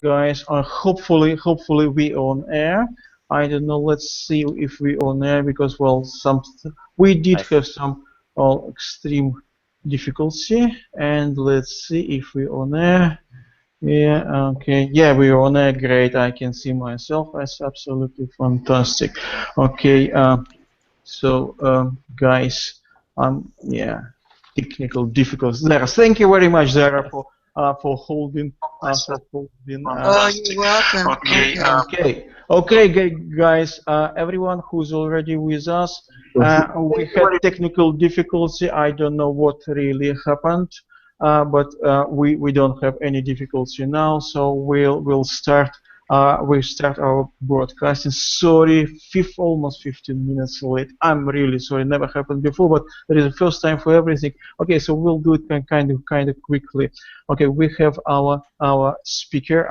guys. Hopefully we on air. I don't know. Let's see if we on air because well, we did have some extreme difficulty, and let's see if we on air. Yeah, okay. Yeah, we're on air. Great. I can see myself. That's absolutely fantastic. Okay, guys, yeah, technical difficulties. Zara, thank you very much, Zara, for holding. You're welcome. Okay, guys. Everyone who's already with us, we had technical difficulty. I don't know what really happened. But we don't have any difficulty now, so we'll start our broadcasting. Sorry, almost 15 minutes late. I'm really sorry. Never happened before, but it is the first time for everything. Okay, so we'll do it kind of quickly. Okay, we have our speaker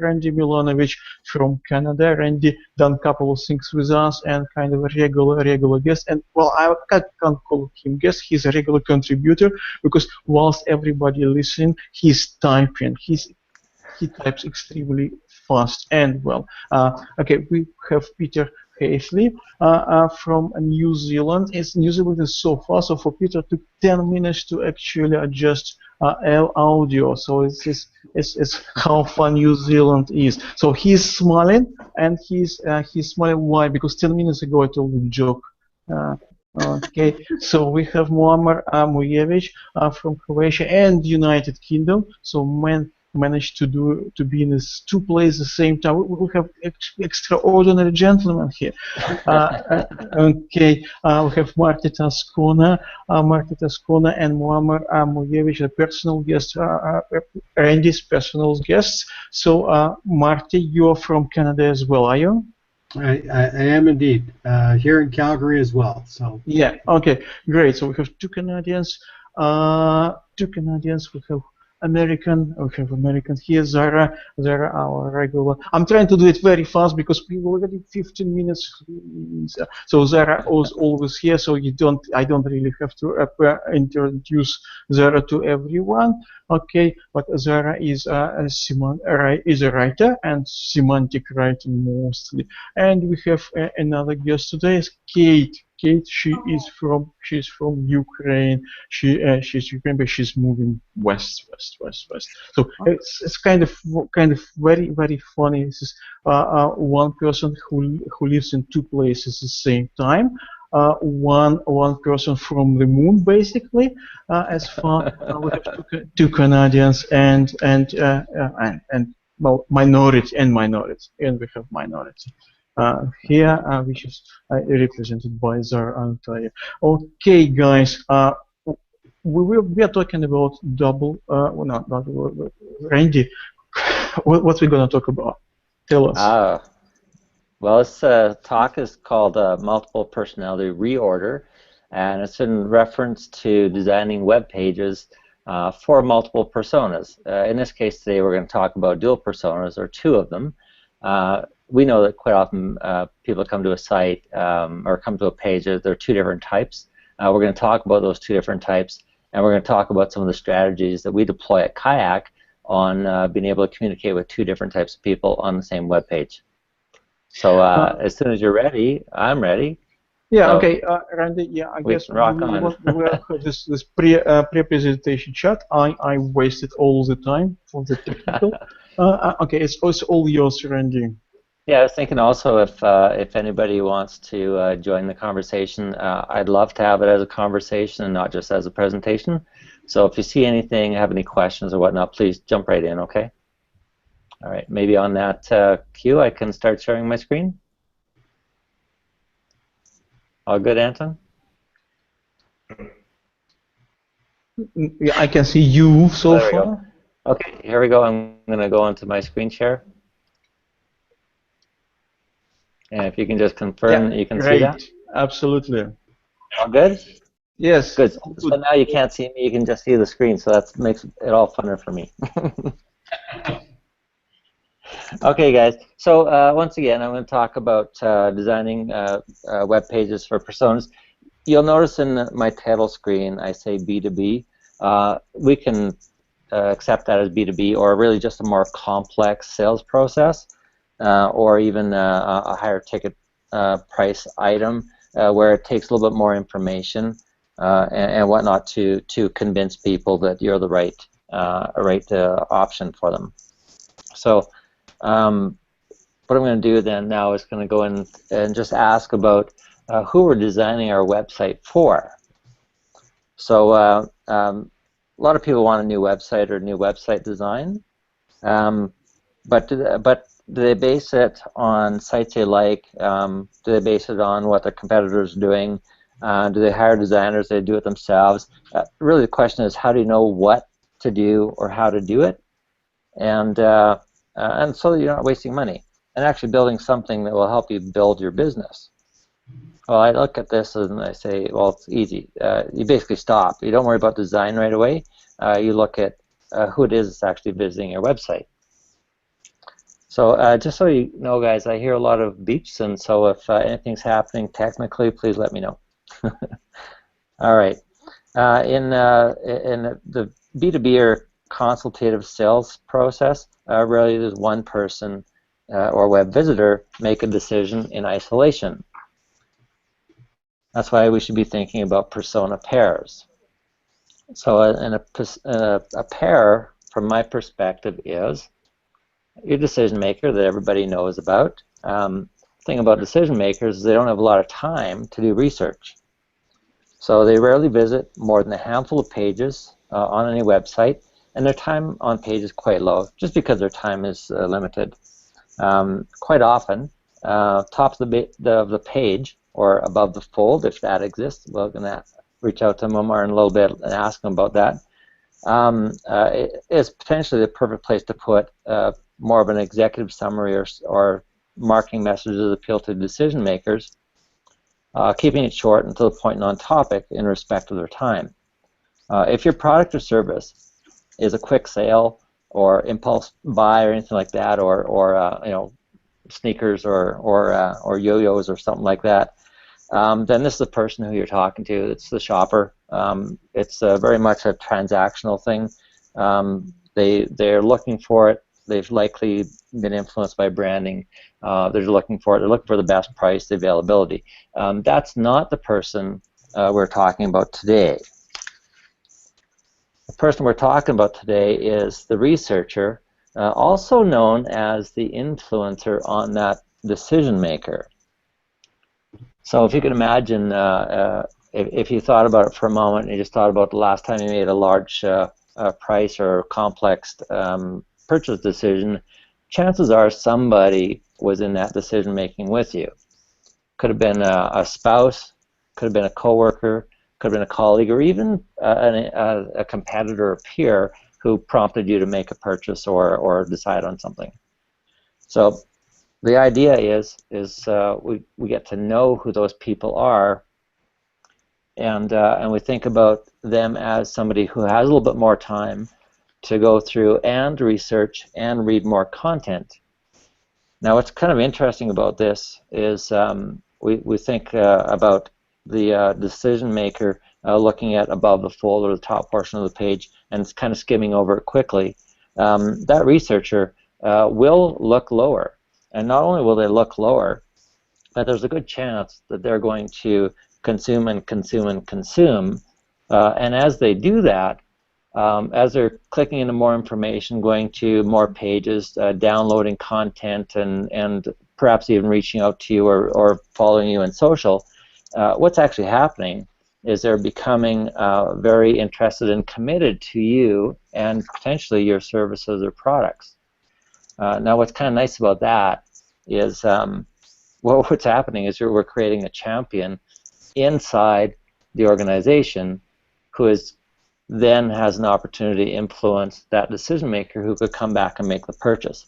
Randy Milanovic from Canada. Randy done a couple of things with us and kind of a regular guest. And well, I can't call him guest. He's a regular contributor because whilst everybody listening, he's typing. He types extremely fast and well. Okay, we have Peter Haisley from New Zealand. New Zealand is so fast, so for Peter it took 10 minutes to actually adjust audio. So it's how fun New Zealand is. So he's smiling, and he's smiling. Why? Because 10 minutes ago I told him a joke. Okay, so we have Muammar Mujevic from Croatia and United Kingdom. So managed to be in these two places at the same time. We have extraordinary gentlemen here. Okay, we have Marty Tascona and Muammar Mujevic, a personal guest, Randy's personal guests. So, Marty, you're from Canada as well, are you? I am indeed here in Calgary as well. So yeah, okay, great. So we have two Canadians. We have American here. Zara, our regular. I'm trying to do it very fast because we already 15 minutes. So Zara is always here. So I don't really have to introduce Zara to everyone. Okay, but Zara is a writer and semantic writing mostly. And we have another guest today, is Kate. Kate, she's from Ukraine. She's Ukraine, but she's moving west. So it's kind of very funny. This is one person who lives in two places at the same time. One person from the moon, basically. As far we have two Canadians and well, minority, and we have minority. Here, which is represented by Zara Antalya. Okay, guys, we are talking about Randy. What we're gonna talk about? Tell us. Well, this talk is called Multiple Personality Reorder, and it's in reference to designing web pages for multiple personas. In this case today, we're going to talk about dual personas, or two of them. We know that quite often people come to a site or come to a page, there are two different types. We're going to talk about those two different types, and we're going to talk about some of the strategies that we deploy at Kayak on being able to communicate with two different types of people on the same web page. So as soon as you're ready, I'm ready. Yeah, so okay, Randy, yeah, I guess rock on. We'll have this pre-presentation chat. I wasted all the time for the technical. Okay, it's all yours, Randy. Yeah, I was thinking also if anybody wants to join the conversation, I'd love to have it as a conversation and not just as a presentation. So if you see anything, have any questions or whatnot, please jump right in, okay? All right, maybe on that cue, I can start sharing my screen. All good, Anton? Yeah, I can see you so far. Go. Okay, here we go. I'm going to go onto my screen share. And if you can just confirm that you can see that. Absolutely. All good? Yes. Good. So now you can't see me, you can just see the screen, so that makes it all funner for me. Okay, guys. So once again, I'm going to talk about designing web pages for personas. You'll notice in my title screen I say B2B. We can accept that as B2B, or really just a more complex sales process, or even a higher ticket price item where it takes a little bit more information and whatnot to convince people that you're the right option for them. So what I'm going to do then now is going to go in and just ask about who we're designing our website for. So a lot of people want a new website or new website design, but do they base it on sites they like? Do they base it on what their competitors are doing? Do they hire designers? Do they do it themselves? Really, the question is, how do you know what to do or how to do it? And so you're not wasting money and actually building something that will help you build your business. Well, I look at this and I say, well, it's easy. You basically stop. You don't worry about design right away. You look at who it is that's actually visiting your website. So just so you know, guys, I hear a lot of beeps, and so if anything's happening technically, please let me know. All right. In the B2B or consultative sales process, really there's one person or web visitor make a decision in isolation. That's why we should be thinking about persona pairs. So a pair, from my perspective, is your decision maker that everybody knows about. The thing about decision makers is they don't have a lot of time to do research. So they rarely visit more than a handful of pages on any website, and their time on page is quite low, just because their time is limited. Quite often, top of the page or above the fold, if that exists, we're going to reach out to Momar in a little bit and ask him about that. It is potentially the perfect place to put more of an executive summary or marketing messages that appeal to decision makers, keeping it short and to the point and on topic in respect of their time. If your product or service is a quick sale or impulse buy or anything like that, or you know, sneakers or yo-yos or something like that, then this is the person who you're talking to. It's the shopper. It's very much a transactional thing. They're looking for it. They've likely been influenced by branding. They're looking for it. They're looking for the best price, the availability. That's not the person we're talking about today. The person we're talking about today is the researcher, also known as the influencer on that decision maker. So if you can imagine, if you thought about it for a moment and you just thought about the last time you made a large price or complex purchase decision, chances are somebody was in that decision making with you. Could have been a spouse, could have been a coworker, could have been a colleague, or even a competitor or peer who prompted you to make a purchase or decide on something. So the idea is we get to know who those people are, and we think about them as somebody who has a little bit more time to go through and research and read more content. Now, what's kind of interesting about this is we think about the decision maker looking at above the fold or the top portion of the page and it's kind of skimming over it quickly. That researcher will look lower. And not only will they look lower, but there's a good chance that they're going to consume and consume and consume. And as they do that, as they're clicking into more information, going to more pages, downloading content, and perhaps even reaching out to you or following you in social, what's actually happening is they're becoming very interested and committed to you and potentially your services or products. Now, what's kind of nice about that is what's happening is we're creating a champion inside the organization who then has an opportunity to influence that decision maker who could come back and make the purchase.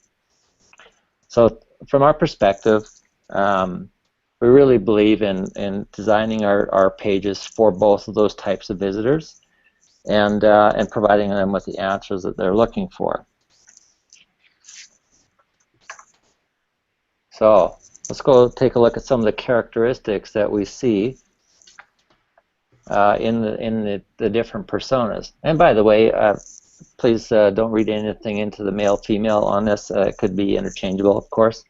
So from our perspective, we really believe in designing our pages for both of those types of visitors and providing them with the answers that they're looking for. So let's go take a look at some of the characteristics that we see in the different personas. And by the way, please don't read anything into the male-female on this. It could be interchangeable, of course.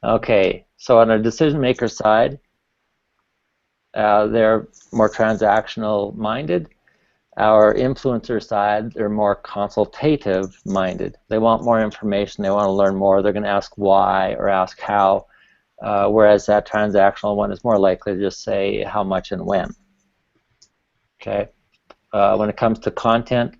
Okay, so on a decision maker side, they're more transactional minded. Our influencer side, they're more consultative minded. They want more information, they want to learn more, they're going to ask why or ask how, whereas that transactional one is more likely to just say how much and when. Okay. When it comes to content,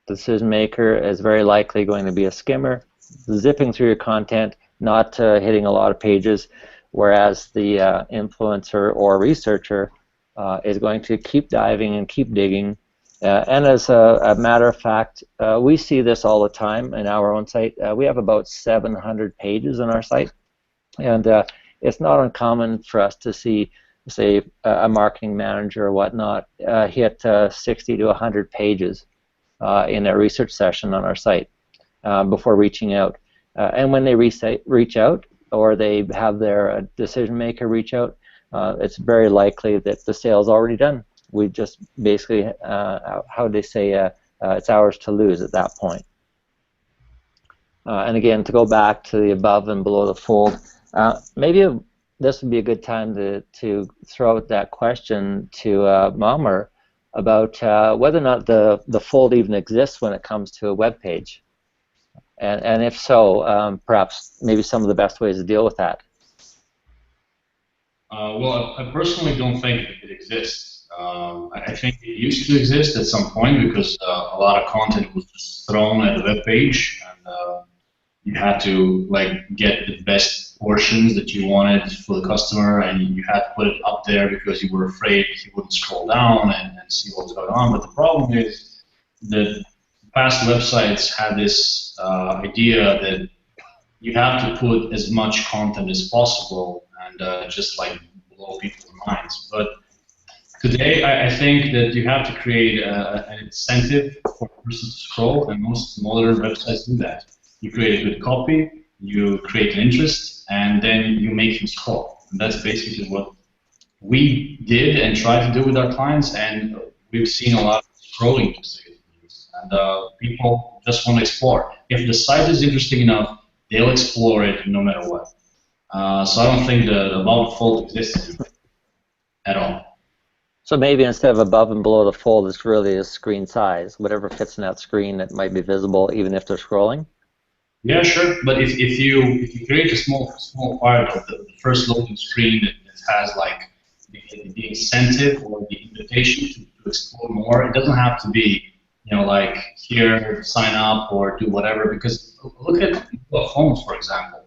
the decision maker is very likely going to be a skimmer, zipping through your content, not hitting a lot of pages, whereas the influencer or researcher is going to keep diving and keep digging. And as a matter of fact, we see this all the time in our own site. We have about 700 pages on our site, and it's not uncommon for us to see, say, a marketing manager or whatnot hit 60 to 100 pages in a research session on our site before reaching out. And when they reach out, or they have their decision maker reach out, it's very likely that the sale's already done. We just basically, how they say, it's ours to lose at that point. And again, to go back to the above and below the fold, maybe this would be a good time to throw out that question to Mamer about whether or not the fold even exists when it comes to a web page. And if so, perhaps maybe some of the best ways to deal with that. Well, I personally don't think it exists. I think it used to exist at some point because a lot of content was just thrown at the web page, and you had to get the best portions that you wanted for the customer, and you had to put it up there because you were afraid he wouldn't scroll down and see what's going on. But the problem is that past websites had this idea that you have to put as much content as possible and just blow people's minds. But today, I think that you have to create an incentive for a person to scroll, and most modern websites do that. You create a good copy, you create an interest, and then you make him scroll. And that's basically what we did and try to do with our clients, and we've seen a lot of scrolling views. And people just want to explore. If the site is interesting enough, they'll explore it no matter what. So I don't think the above fold exists at all. So maybe instead of above and below the fold, it's really a screen size. Whatever fits in that screen that might be visible, even if they're scrolling. Yeah, sure. But if you create a small part of the first loading screen that has the incentive or the invitation to explore more, it doesn't have to be here sign up or do whatever. Because look at phones, for example.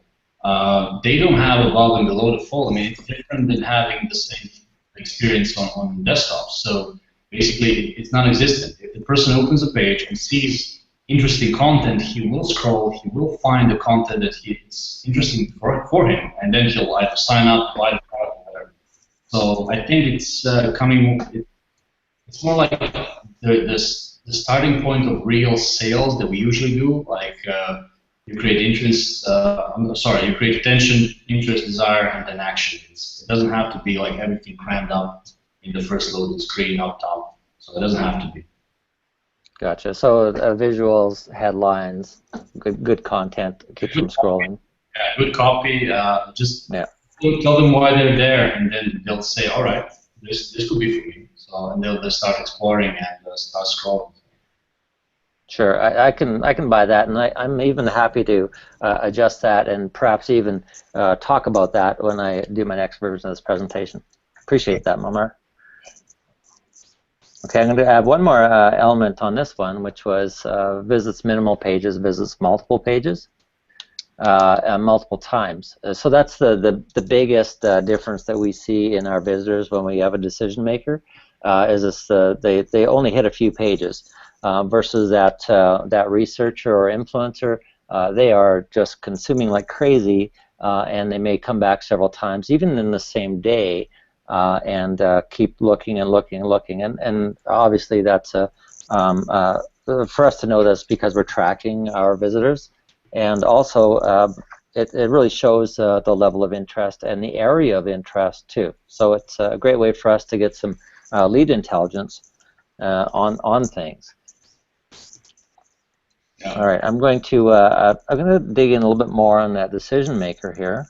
They don't have above and below the fold. I mean, it's different than having the same experience on desktops. So basically, it's non-existent. If the person opens a page and sees interesting content, he will scroll, he will find the content that is interesting for him, and then he'll either sign up, buy the product, or whatever. So I think it's it's more like the starting point of real sales that we usually do, you create interest, you create attention, interest, desire, and then action. It doesn't have to be everything crammed up in the first loaded screen up top. So it doesn't have to be. Gotcha. So visuals, headlines, good content keeps them scrolling. Yeah, good copy. Just tell them why they're there, and then they'll say, all right, this could be for me. So and they'll start exploring and start scrolling. Sure, I can buy that, and I'm even happy to adjust that and perhaps even talk about that when I do my next version of this presentation. Appreciate that, Mamer. Okay, I'm going to add one more element on this one, which was visits minimal pages, visits multiple pages, multiple times. So that's the biggest difference that we see in our visitors when we have a decision maker, is this, they only hit a few pages. Versus that researcher or influencer, they are just consuming like crazy, and they may come back several times, even in the same day, and keep looking and looking and looking. And obviously that's for us to know this because we're tracking our visitors, and also it really shows the level of interest and the area of interest too. So it's a great way for us to get some lead intelligence on things. All right, I'm going to dig in a little bit more on that decision maker here.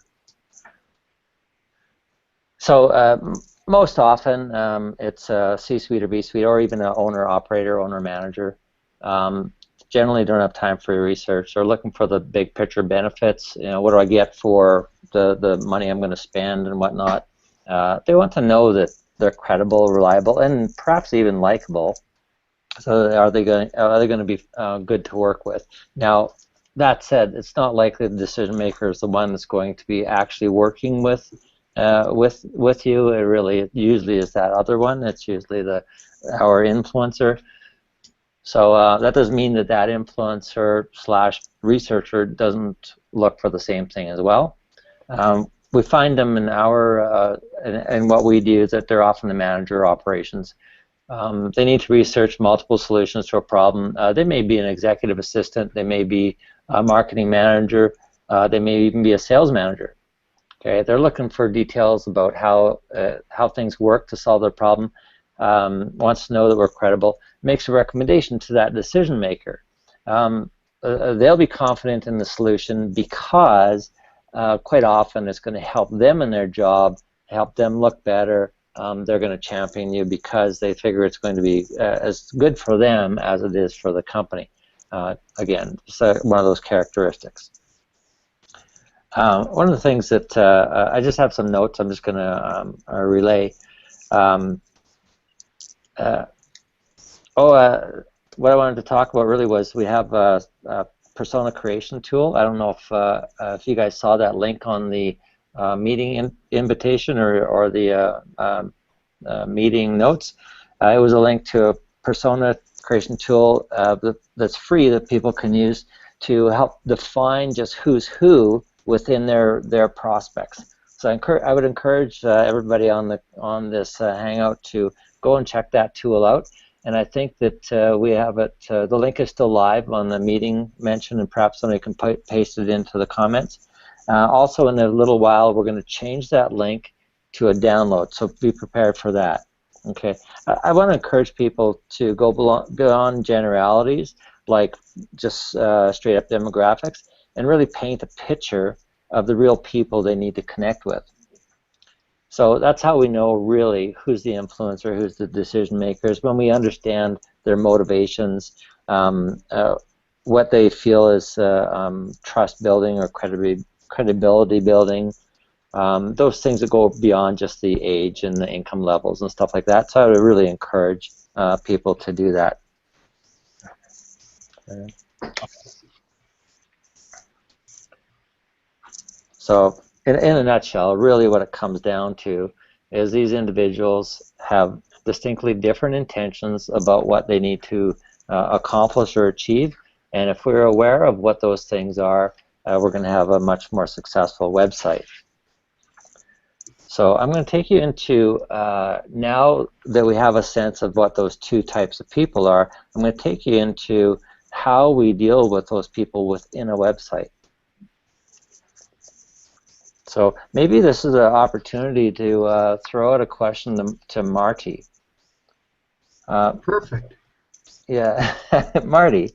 So most often it's a C-suite or B-suite, or even an owner, operator, owner, manager. Generally don't have time for research. They're looking for the big picture benefits. You know, what do I get for the money I'm going to spend and whatnot. They want to know that they're credible, reliable, and perhaps even likable. So are they going to be good to work with? Now, that said, it's not likely the decision maker is the one that's going to be actually working with you. It usually is that other one. It's usually our influencer. So that doesn't mean that influencer / researcher doesn't look for the same thing as well. We find them in and what we do is that they're often the manager of operations. They need to research multiple solutions to a problem. They may be an executive assistant. They may be a marketing manager. They may even be a sales manager. Okay, they're looking for details about how things work to solve their problem. Wants to know that we're credible. Makes a recommendation to that decision maker. They'll be confident in the solution because quite often it's going to help them in their job, help them look better. They're going to champion you because they figure it's going to be as good for them as it is for the company. Again, so one of those characteristics. One of the things that I just have some notes I'm just going to relay. What I wanted to talk about really was we have a persona creation tool. I don't know if you guys saw that link on the meeting invitation or the meeting notes. It was a link to a persona creation tool that's free that people can use to help define just who's who within their prospects. So I would encourage everybody on this Hangout to go and check that tool out. And I think that we have it. The link is still live on the meeting mention, and perhaps somebody can paste it into the comments. Also, in a little while, we're going to change that link to a download, so be prepared for that. Okay. I want to encourage people to go beyond generalities, like just straight up demographics, and really paint a picture of the real people they need to connect with. So that's how we know really who's the influencer, who's the decision makers, when we understand their motivations, what they feel is trust building or credibility building, those things that go beyond just the age and the income levels and stuff like that. So I would really encourage people to do that. So in a nutshell, really what it comes down to is these individuals have distinctly different intentions about what they need to accomplish or achieve, and if we're aware of what those things are, we're going to have a much more successful website. So I'm going to take you into, now that we have a sense of what those two types of people are, I'm going to take you into how we deal with those people within a website. So maybe this is an opportunity to throw out a question to Marty. Perfect. Yeah, Marty,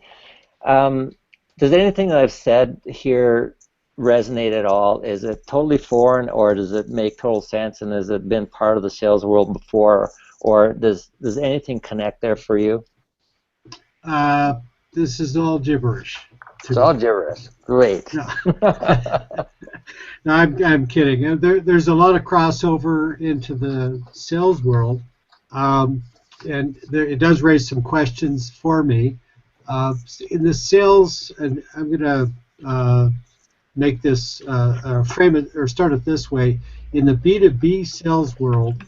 does anything that I've said here resonate at all? Is it totally foreign, or does it make total sense, and has it been part of the sales world before, or does anything connect there for you? This is all gibberish. It's all gibberish. Great. No, no I'm kidding. There's a lot of crossover into the sales world, and it does raise some questions for me. In the sales, and I'm going to make this, frame it, or start it this way. In the B2B sales world,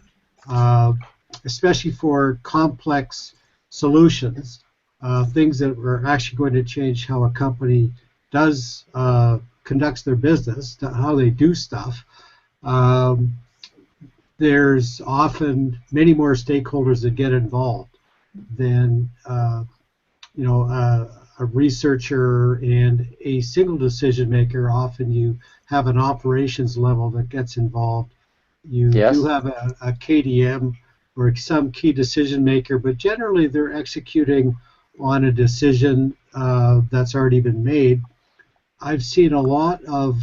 especially for complex solutions, things that are actually going to change how a company conducts their business, how they do stuff, there's often many more stakeholders that get involved than a researcher and a single decision maker. Often you have an operations level that gets involved. You do have a KDM or some key decision maker, but generally they're executing on a decision that's already been made, I've seen a lot of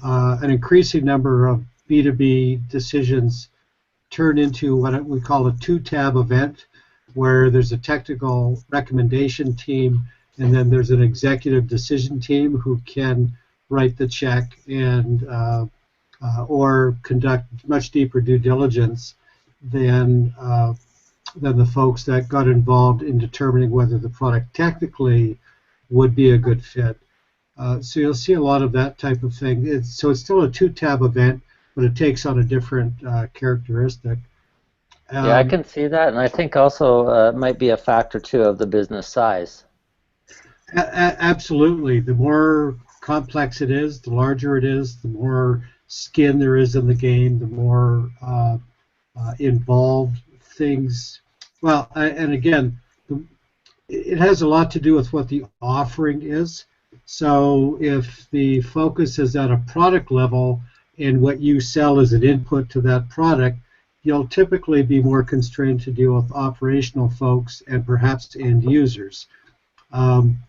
an increasing number of B2B decisions turn into what we call a two-tab event, where there's a technical recommendation team and then there's an executive decision team who can write the check and or conduct much deeper due diligence than the folks that got involved in determining whether the product technically would be a good fit. So you'll see a lot of that type of thing. So it's still a two-tab event, but it takes on a different characteristic. Yeah, I can see that, and I think also it might be a factor too of the business size. Absolutely. The more complex it is, the larger it is, the more skin there is in the game, the more involved things. Well, and again, it has a lot to do with what the offering is. So if the focus is at a product level and what you sell is an input to that product, you'll typically be more constrained to deal with operational folks and perhaps end users.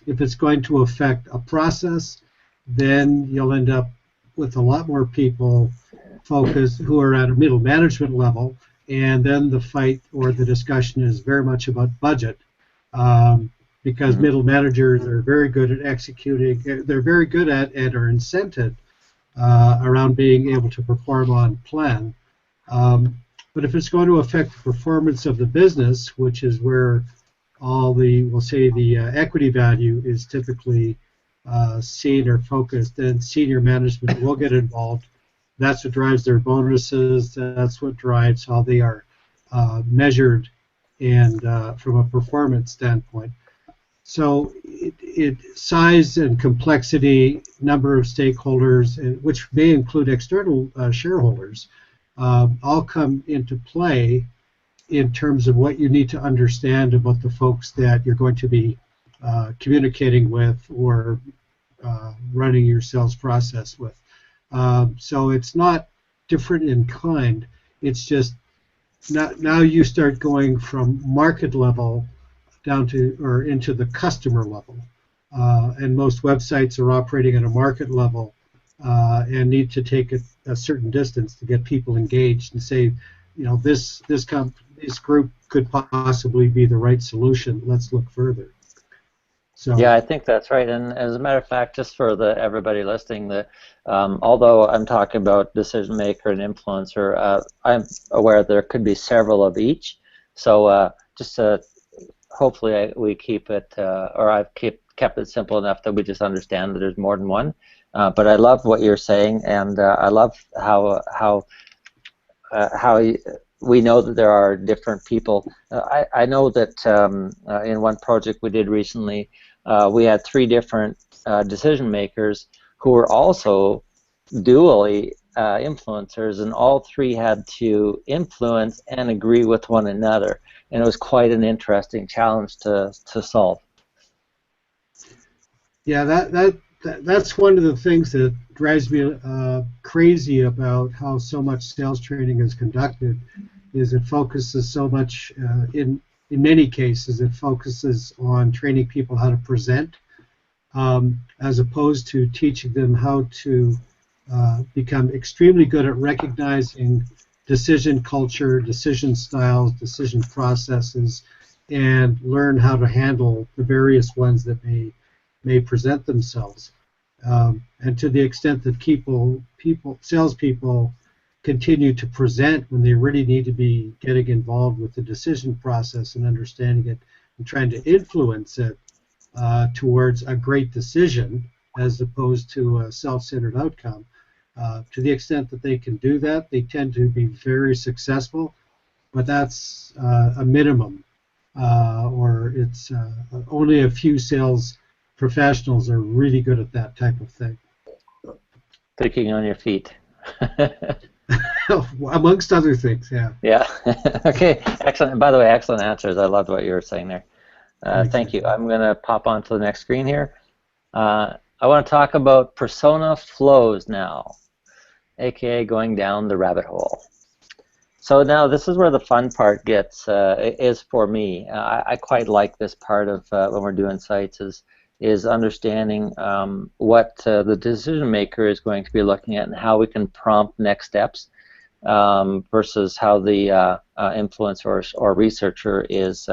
If it's going to affect a process, then you'll end up with a lot more people focused who are at a middle management level, and then the fight or the discussion is very much about budget, because middle managers are very good at executing. They're very good at and are incented around being able to perform on plan. But if it's going to affect the performance of the business, which is where all the, we'll say, the equity value is typically seen or focused, then senior management will get involved. That's what drives their bonuses. That's what drives how they are measured and from a performance standpoint. So size and complexity, number of stakeholders, which may include external shareholders, all come into play in terms of what you need to understand about the folks that you're going to be communicating with or running your sales process with. So it's not different in kind. It's just now you start going from market level down to or into the customer level. And most websites are operating at a market level and need to take a certain distance to get people engaged and say, you know, this group could possibly be the right solution. Let's look further. So yeah, I think that's right. And as a matter of fact, just for everybody listening, although I'm talking about decision maker and influencer, I'm aware there could be several of each. So just hopefully we keep it, or I've kept it simple enough that we just understand that there's more than one. But I love what you're saying, and I love how we know that there are different people. I know that in one project we did recently, we had 3 different decision makers who were also dually influencers, and all 3 had to influence and agree with one another, and it was quite an interesting challenge to solve. Yeah, that's one of the things that drives me crazy about how so much sales training is conducted. Is it focuses so much in many cases it focuses on training people how to present, as opposed to teaching them how to become extremely good at recognizing decision culture, decision styles, decision processes, and learn how to handle the various ones that may present themselves. And to the extent that salespeople continue to present when they really need to be getting involved with the decision process and understanding it and trying to influence it towards a great decision as opposed to a self-centered outcome. To the extent that they can do that, they tend to be very successful, but that's a minimum, or it's only a few sales professionals are really good at that type of thing. Thinking on your feet. Amongst other things, yeah. Yeah. Okay. Excellent. By the way, excellent answers. I loved what you were saying there. Thank you. I'm going to pop onto the next screen here. I want to talk about persona flows now, aka going down the rabbit hole. So now this is where the fun part gets is for me. I quite like this part of when we're doing sites is understanding what the decision maker is going to be looking at and how we can prompt next steps versus how the influencer or researcher is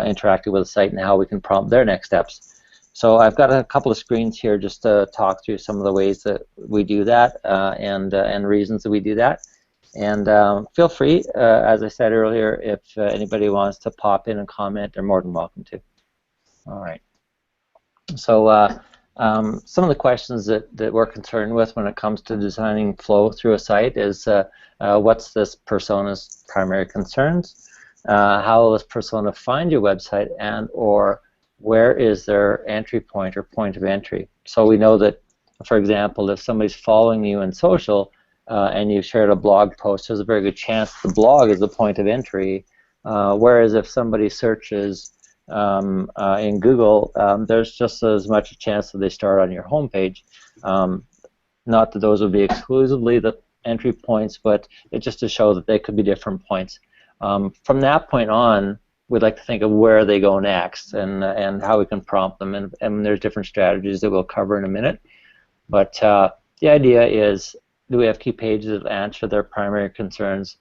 interacting with the site and how we can prompt their next steps. So I've got a couple of screens here just to talk through some of the ways that we do that and reasons that we do that. And feel free, as I said earlier, if anybody wants to pop in and comment, they're more than welcome to. All right. So some of the questions that we're concerned with when it comes to designing flow through a site is what's this persona's primary concerns? How will this persona find your website, and or where is their entry point or point of entry? So we know that, for example, if somebody's following you in social, and you've shared a blog post, there's a very good chance the blog is the point of entry, whereas if somebody searches in Google, there's just as much a chance that they start on your homepage. Not that those would be exclusively the entry points, but it's just to show that they could be different points. From that point on, we'd like to think of where they go next and how we can prompt them, and there's different strategies that we'll cover in a minute. But the idea is, do we have key pages that answer their primary concerns,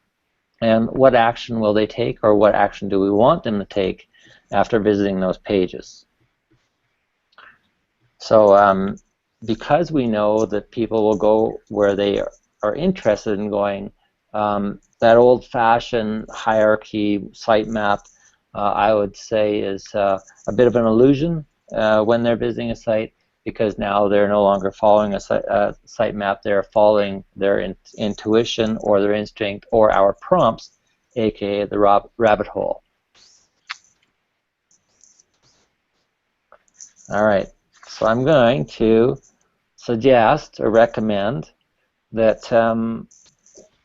and what action will they take, or what action do we want them to take after visiting those pages? So because we know that people will go where they are interested in going, that old-fashioned hierarchy sitemap, I would say, is a bit of an illusion when they're visiting a site, because now they're no longer following a sitemap, they're following their intuition or their instinct or our prompts, aka the rabbit hole. All right, so I'm going to suggest or recommend that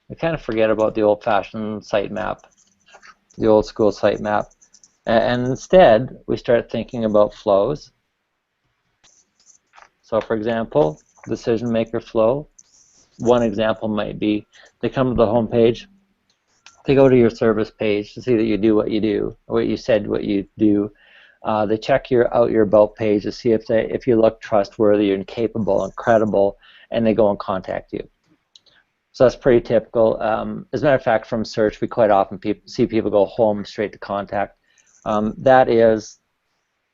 we kind of forget about the old-fashioned sitemap, the old-school sitemap, and instead we start thinking about flows. So for example, decision maker flow. One example might be they come to the home page, they go to your service page to see that you do what you do, or what you said what you do. They check out your about page to see if you look trustworthy and capable and credible, and they go and contact you. So that's pretty typical. As a matter of fact, from search, we quite often see people go home straight to contact. That is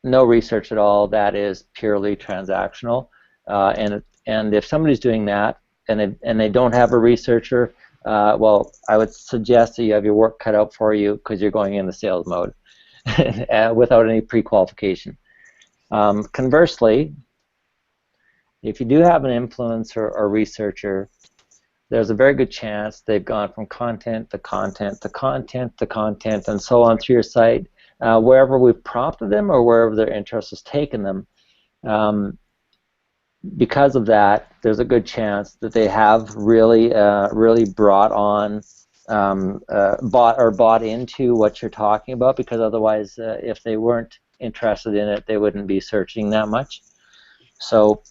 no research at all. That is purely transactional. And if somebody's doing that and they don't have a researcher, well, I would suggest that you have your work cut out for you, because you're going in the sales mode without any pre-qualification. Conversely, if you do have an influencer or researcher, there's a very good chance they've gone from content to content to content to content and so on through your site, wherever we've prompted them or wherever their interest has taken them. Because of that, there's a good chance that they have really brought into what you're talking about, because otherwise, if they weren't interested in it, they wouldn't be searching that much. So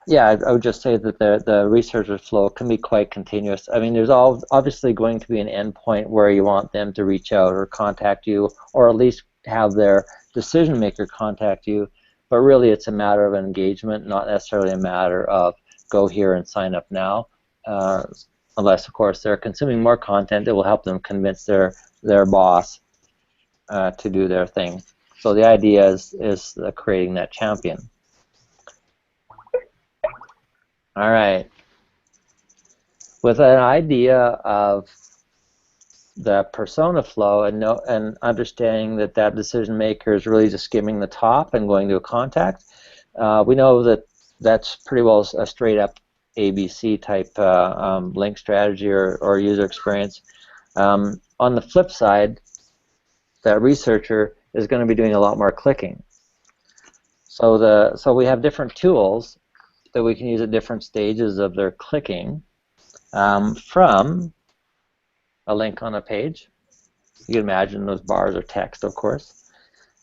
yeah, I would just say that the researcher flow can be quite continuous. I mean, there's obviously going to be an endpoint where you want them to reach out or contact you, or at least have their decision maker contact you. But really, it's a matter of engagement, not necessarily a matter of go here and sign up now. Unless, of course, they're consuming more content that will help them convince their boss to do their thing. So the idea is creating that champion. All right. With an idea of the persona flow and understanding that decision maker is really just skimming the top and going to a contact, we know that that's pretty well a straight up ABC type link strategy or user experience. On the flip side, that researcher is going to be doing a lot more clicking. So we have different tools that we can use at different stages of their clicking, from a link on a page. You can imagine those bars are text, of course.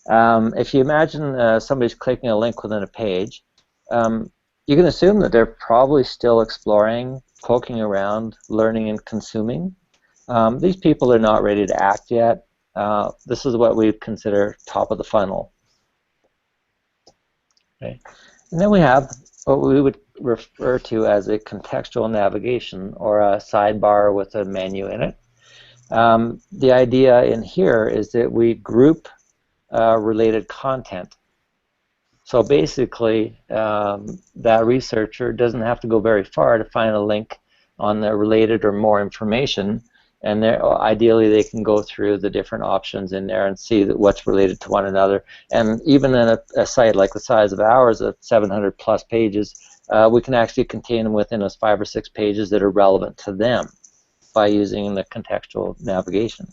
If you imagine somebody's clicking a link within a page, you can assume that they're probably still exploring poking around, learning and consuming. These people are not ready to act yet. This is what we consider top of the funnel. Okay. And then we have what we would refer to as a contextual navigation, or a sidebar with a menu in it. The idea in here is that we group related content. So basically, that researcher doesn't have to go very far to find a link on the related or more information, and ideally they can go through the different options in there and see what's related to one another. And even in a site like the size of ours, of 700 plus pages, we can actually contain them within those 5 or 6 pages that are relevant to them by using the contextual navigation.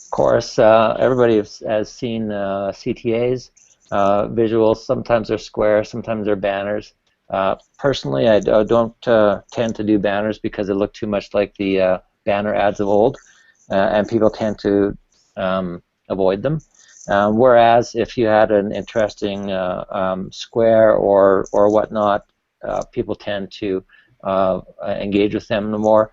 Of course, everybody has seen CTAs, visuals. Sometimes they're square, sometimes they're banners. Personally, I don't tend to do banners because they look too much like the banner ads of old, and people tend to avoid them. Whereas if you had an interesting square or whatnot, people tend to engage with them more.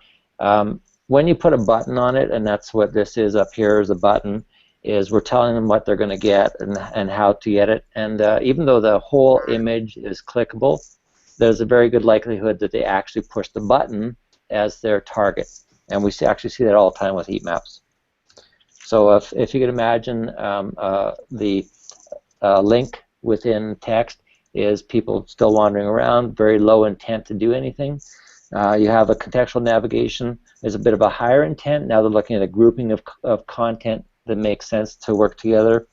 When you put a button on it, and that's what this is up here, is a button, is we're telling them what they're going to get and how to get it. And even though the whole image is clickable, there's a very good likelihood that they actually push the button as their target. And we actually see that all the time with heat maps. So if you could imagine the link within text is people still wandering around, very low intent to do anything. You have a contextual navigation. There's a bit of a higher intent. Now they're looking at a grouping of content that makes sense to work together.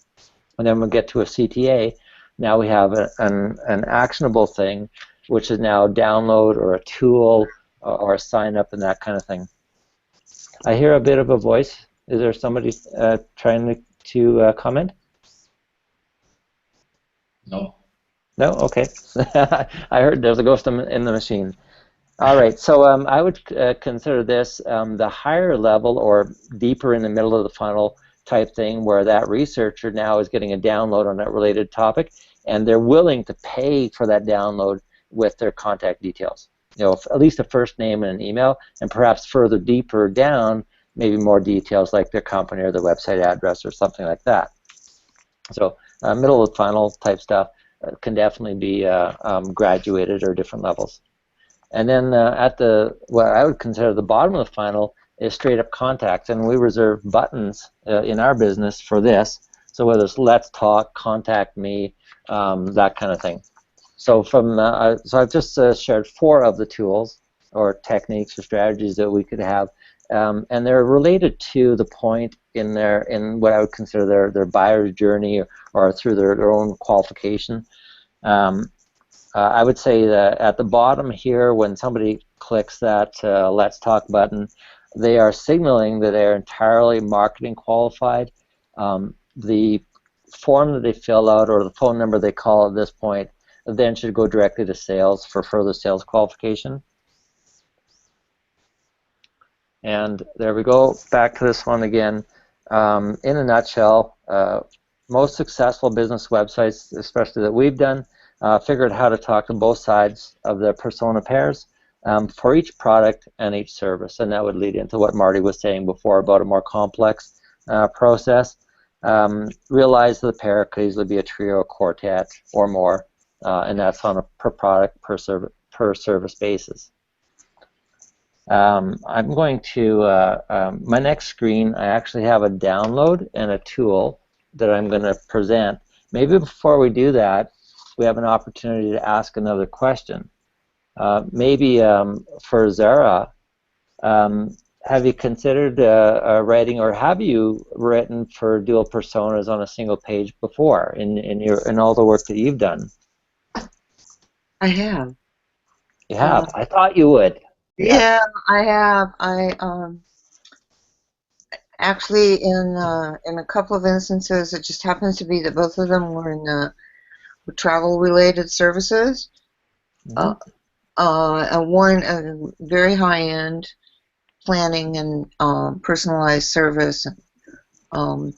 And then we'll get to a CTA. Now we have an actionable thing, which is now a download or a tool or a sign up and that kind of thing. I hear a bit of a voice. Is there somebody trying to comment? No. No? Okay. I heard there's a ghost in the machine. All right, so I would consider this the higher level or deeper in the middle of the funnel type thing, where that researcher now is getting a download on that related topic, and they're willing to pay for that download with their contact details. You know, at least a first name and an email, and perhaps further deeper down, maybe more details like their company or their website address or something like that. So middle of the funnel type stuff can definitely be graduated or different levels. And then at what I would consider the bottom of the funnel is straight up contacts, and we reserve buttons in our business for this. So whether it's let's talk, contact me, that kind of thing. So so I've just shared 4 of the tools or techniques or strategies that we could have, and they're related to the point in what I would consider their buyer's journey or through their own qualification. I would say that at the bottom here, when somebody clicks that Let's Talk button, they are signaling that they're entirely marketing qualified. The form that they fill out or the phone number they call at this point then should go directly to sales for further sales qualification. And there we go, back to this one again. In a nutshell, most successful business websites, especially that we've done, figured how to talk to both sides of the persona pairs for each product and each service, and that would lead into what Marty was saying before about a more complex process. Realize that the pair could easily be a trio, quartet, or more, and that's on a per product, per service basis. I'm going to, my next screen, I actually have a download and a tool that I'm going to present. Maybe before we do that, we have an opportunity to ask another question. Maybe for Zara, have you considered writing, or have you written for dual personas on a single page before in all the work that you've done? I have. You have? I thought you would. Yeah, I have. I actually in a couple of instances, it just happens to be that both of them were in travel-related services. Mm-hmm. One very high-end planning and personalized service, and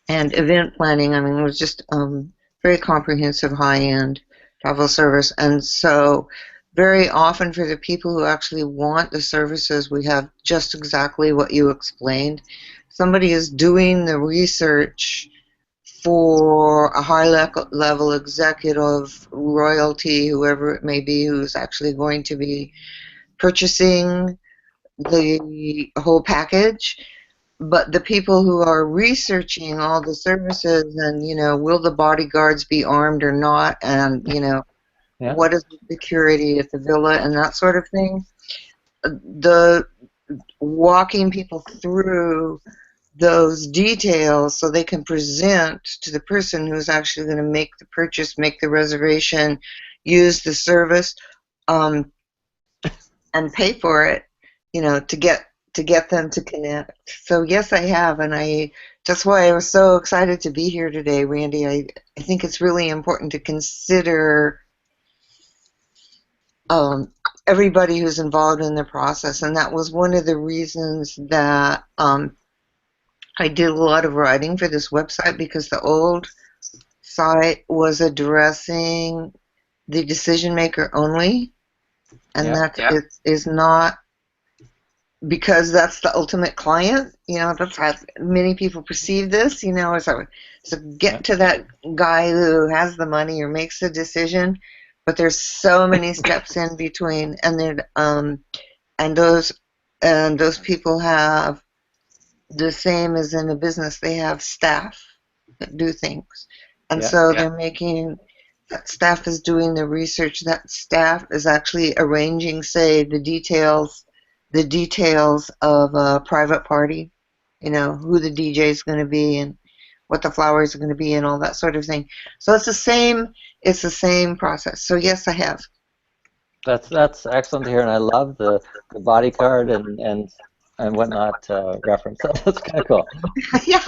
event planning. I mean, it was just very comprehensive, high-end travel service, and so very often for the people who actually want the services, we have just exactly what you explained. Somebody is doing the research for a high-level executive, royalty, whoever it may be, who's actually going to be purchasing the whole package. But the people who are researching all the services and, will the bodyguards be armed or not, and, Yeah. what is the security at the villa and that sort of thing, the walking people through those details so they can present to the person who's actually going to make the purchase, make the reservation, use the service, and pay for it, to get them to connect. So yes, I have, and that's why I was so excited to be here today, Randy. I think it's really important to consider everybody who's involved in the process, and that was one of the reasons that I did a lot of writing for this website, because the old site was addressing the decision maker only, and it is not, because that's the ultimate client. That's how many people perceive this. So get to that guy who has the money or makes the decision, but there's so many steps in between, and those people have the same as in a business. They have staff that do things, and so they're making. That staff is doing the research. That staff is actually arranging, say, the details of a private party, who the DJ is going to be and what the flowers are going to be and all that sort of thing. So it's the same process. So yes, I have. That's excellent to hear, and I love the bodyguard and whatnot reference. That's kind of cool. Yeah,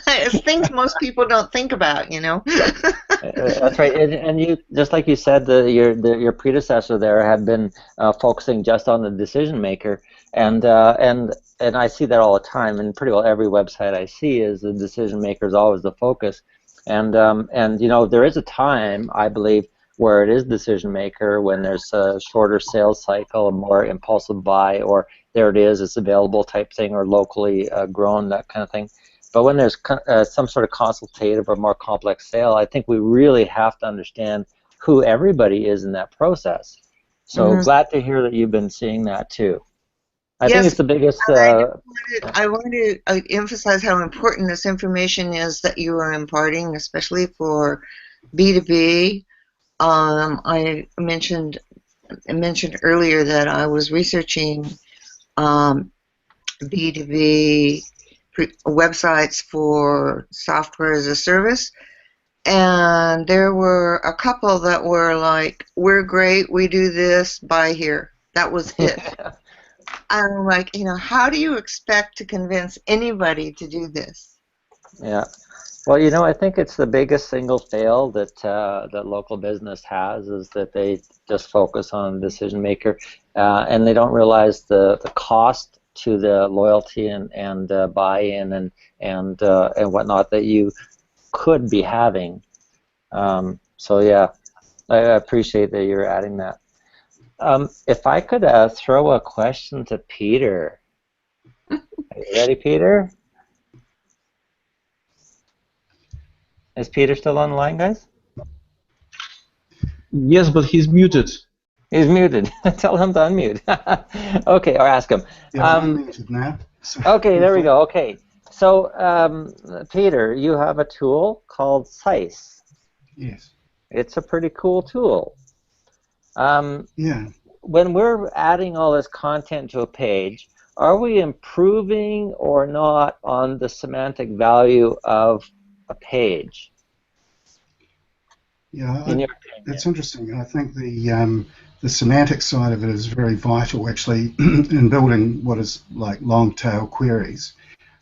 it's things most people don't think about, That's right, and you, just like you said, your predecessor there had been focusing just on the decision maker, and I see that all the time, and pretty well every website I see is the decision maker is always the focus, and there is a time, I believe, where it is decision maker when there's a shorter sales cycle, a more impulsive buy, or there it is, it's available type thing, or locally grown, that kind of thing. But when there's some sort of consultative or more complex sale, I think we really have to understand who everybody is in that process. So glad to hear that you've been seeing that too. I think it's the biggest... I want to emphasize how important this information is that you are imparting, especially for B2B. I mentioned earlier that I was researching B2B websites for software as a service, and there were a couple that were like, we're great, we do this, buy here. That was it. I'm like, how do you expect to convince anybody to do this? Yeah. Well, I think it's the biggest single fail that local business has, is that they just focus on decision maker, and they don't realize the cost to the loyalty and buy-in and whatnot that you could be having. So yeah, I appreciate that you're adding that. If I could throw a question to Peter. Are you ready, Peter? Is Peter still on the line, guys? Yes, but he's muted. He's muted. Tell him to unmute. Okay, or ask him. Yeah, I'm muted now. Okay, there we go. Okay, so Peter, you have a tool called Size. Yes. It's a pretty cool tool. Yeah. When we're adding all this content to a page, are we improving or not on the semantic value of a page? Yeah, that's interesting. I think the semantic side of it is very vital, actually, in building what is like long tail queries,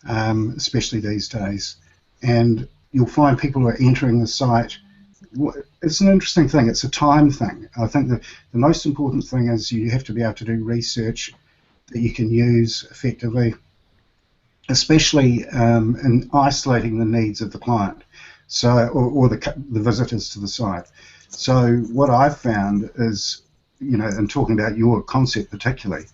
especially these days. And you'll find people who are entering the site. It's an interesting thing. It's a time thing. I think the most important thing is you have to be able to do research that you can use effectively, especially in isolating the needs of the client, so or the visitors to the site. So what I've found is and talking about your concept particularly,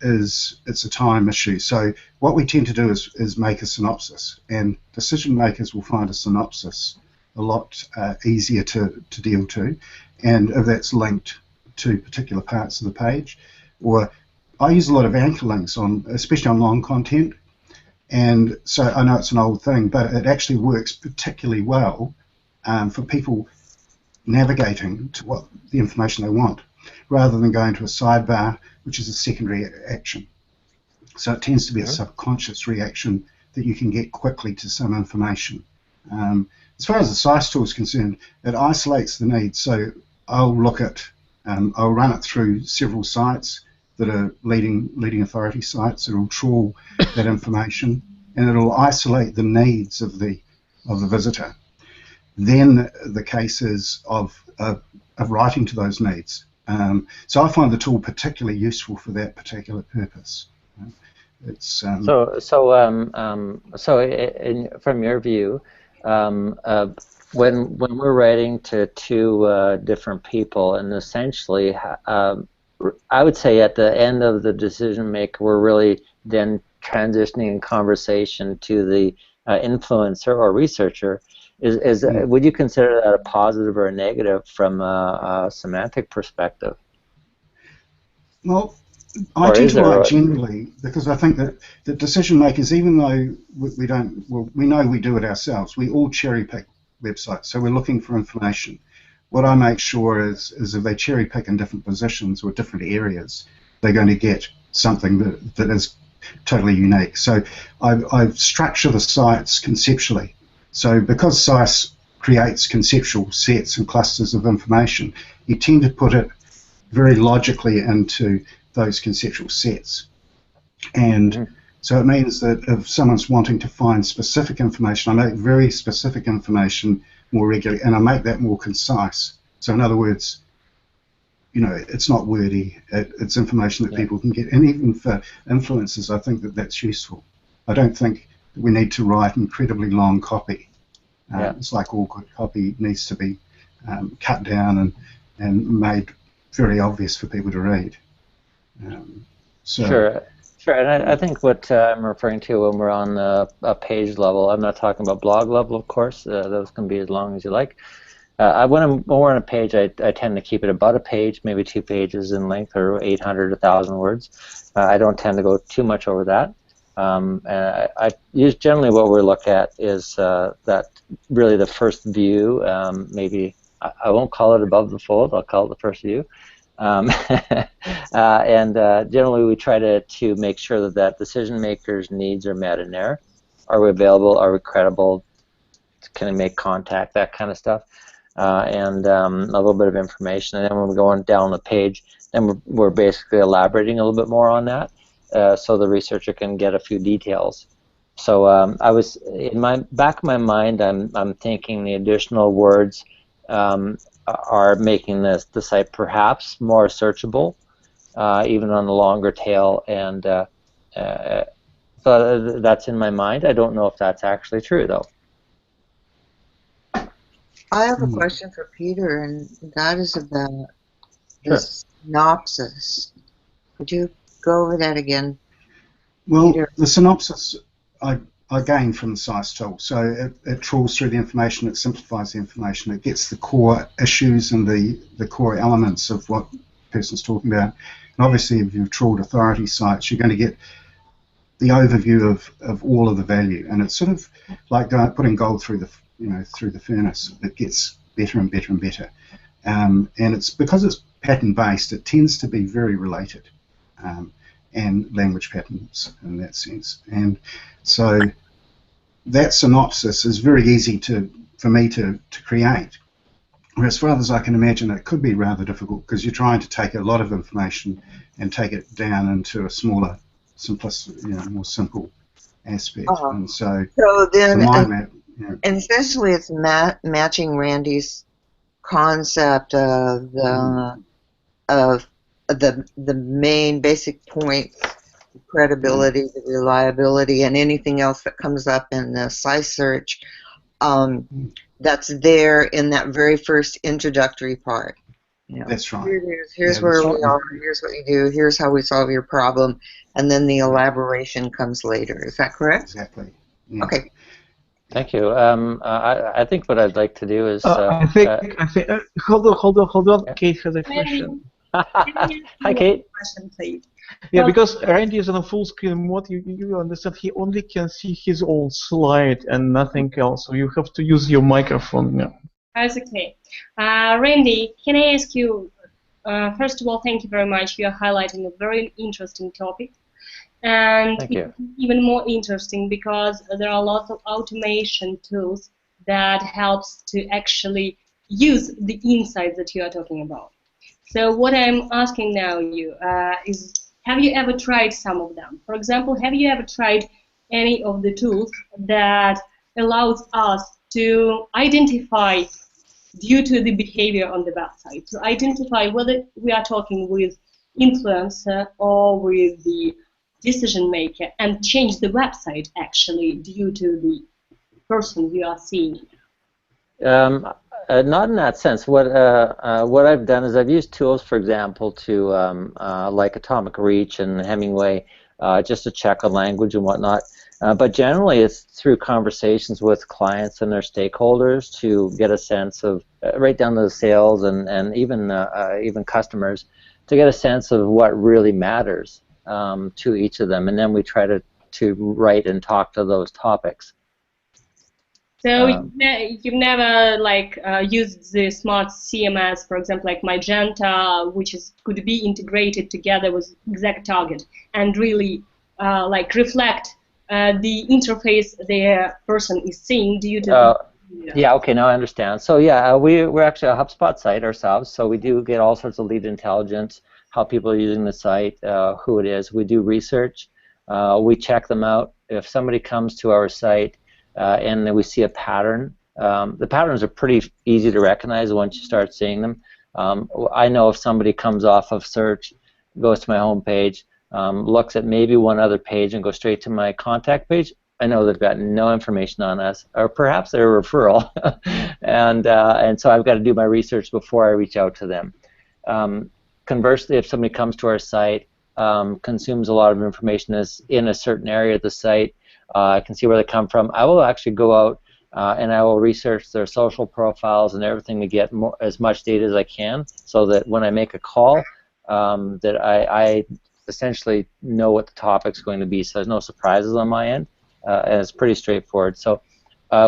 it's a time issue. So what we tend to do is make a synopsis, and decision makers will find a synopsis a lot easier to deal to, and if that's linked to particular parts of the page. Or I use a lot of anchor links especially on long content, and so I know it's an old thing, but it actually works particularly well for people navigating to what the information they want, rather than going to a sidebar, which is a secondary action. So it tends to be a subconscious reaction that you can get quickly to some information. As far as the SICE tool is concerned, it isolates the needs. So I'll look at, I'll run it through several sites that are leading authority sites. It'll trawl that information, and it'll isolate the needs of the visitor. Then the case is of writing to those needs. So I find the tool particularly useful for that particular purpose. It's from your view, when we're writing to two different people, and essentially, I would say at the end of the decision maker, we're really then transitioning in conversation to the influencer or researcher. Would you consider that a positive or a negative from a semantic perspective? Well, I tend to write generally, because I think that the decision makers, even though we know we do it ourselves, we all cherry pick websites, so we're looking for information. What I make sure is if they cherry pick in different positions or different areas, they're going to get something that is totally unique. So I structure the sites conceptually. So because SICE creates conceptual sets and clusters of information, you tend to put it very logically into those conceptual sets. And so it means that if someone's wanting to find specific information, I make very specific information more regularly, and I make that more concise. So in other words, it's not wordy, it's information that people can get. And even for influencers, I think that that's useful. I don't think we need to write incredibly long copy. It's like all good copy needs to be cut down and made very obvious for people to read. Sure, and I think what I'm referring to when we're on a page level, I'm not talking about blog level, of course. Those can be as long as you like. When we're on a page, I tend to keep it about a page, maybe 2 pages in length, or 800, 1,000 words. I don't tend to go too much over that. Generally what we look at is that really the first view, maybe I won't call it above the fold, I'll call it the first view. And generally we try to make sure that decision makers' needs are met in there. Are we available? Are we credible? Can I make contact? That kind of stuff. And a little bit of information. And then when we're going down the page, then we're basically elaborating a little bit more on that, so the researcher can get a few details. So I was in my back of my mind, I'm thinking the additional words are making the site perhaps more searchable, even on the longer tail, and so that's in my mind. I don't know if that's actually true, though. I have a question for Peter, and that is about the synopsis. Would you go over that again, Well, Peter? the synopsis I gain from the SICE tool. So it trawls through the information, it simplifies the information, it gets the core issues and the core elements of what the person's talking about. And obviously, if you've trawled authority sites, you're going to get the overview of all of the value, and it's sort of like putting gold through the furnace. It gets better and better and better, and it's because it's pattern based. It tends to be very related, and language patterns in that sense. And so that synopsis is very easy for me to create. Whereas for others, I can imagine it could be rather difficult because you're trying to take a lot of information and take it down into a smaller, more simple aspect. And so then, and essentially, it's matching Randy's concept of the main basic points: the credibility, the reliability, and anything else that comes up in the SICE search. That's there in that very first introductory part. You know, That's right. here it is. Here's Yeah, where that's we right. are. Here's what you do. Here's how we solve your problem, and then the elaboration comes later. Is that correct? Exactly. Yeah. Okay. Thank you. I think what I'd like to do is. I think. Hold on. Yeah. Kate has a question. Hi, Kate. Question, please. Yeah, Well- because Randy is on a full screen mode. You understand? He only can see his old slide and nothing else. So you have to use your microphone. Yeah. That's okay. Randy, can I ask you, first of all, thank you very much. You are highlighting a very interesting topic. And Thank you. it's even more interesting because there are lots of automation tools that helps to actually use the insights that you are talking about. So what I'm asking now you is, have you ever tried some of them? For example, have you ever tried any of the tools that allows us to identify, due to the behavior on the website, to identify whether we are talking with influencer or with the decision maker, and change the website actually due to the person you are seeing? Not in that sense. What I've done is I've used tools, for example, to like Atomic Reach and Hemingway, just to check on language and whatnot. But generally, it's through conversations with clients and their stakeholders to get a sense of, right down to the sales and even customers, to get a sense of what really matters to each of them, and then we try to write and talk to those topics. So you've never used the smart CMS, for example, like Magenta, which could be integrated together with exact target and really reflect the interface the person is seeing due to yeah, okay, now I understand. So yeah, we're actually a HubSpot site ourselves, so we do get all sorts of lead intelligence, how people are using the site, who it is. We do research, we check them out. If somebody comes to our site and then we see a pattern, the patterns are pretty easy to recognize once you start seeing them. I know if somebody comes off of search, goes to my home page, looks at maybe one other page and goes straight to my contact page, I know they've got no information on us, or perhaps they're a referral, and so I've got to do my research before I reach out to them. Conversely, if somebody comes to our site, consumes a lot of information is in a certain area of the site, I can see where they come from, I will actually go out and I will research their social profiles and everything to get as much data as I can, so that when I make a call, that I essentially know what the topic's going to be, so there's no surprises on my end, and it's pretty straightforward. So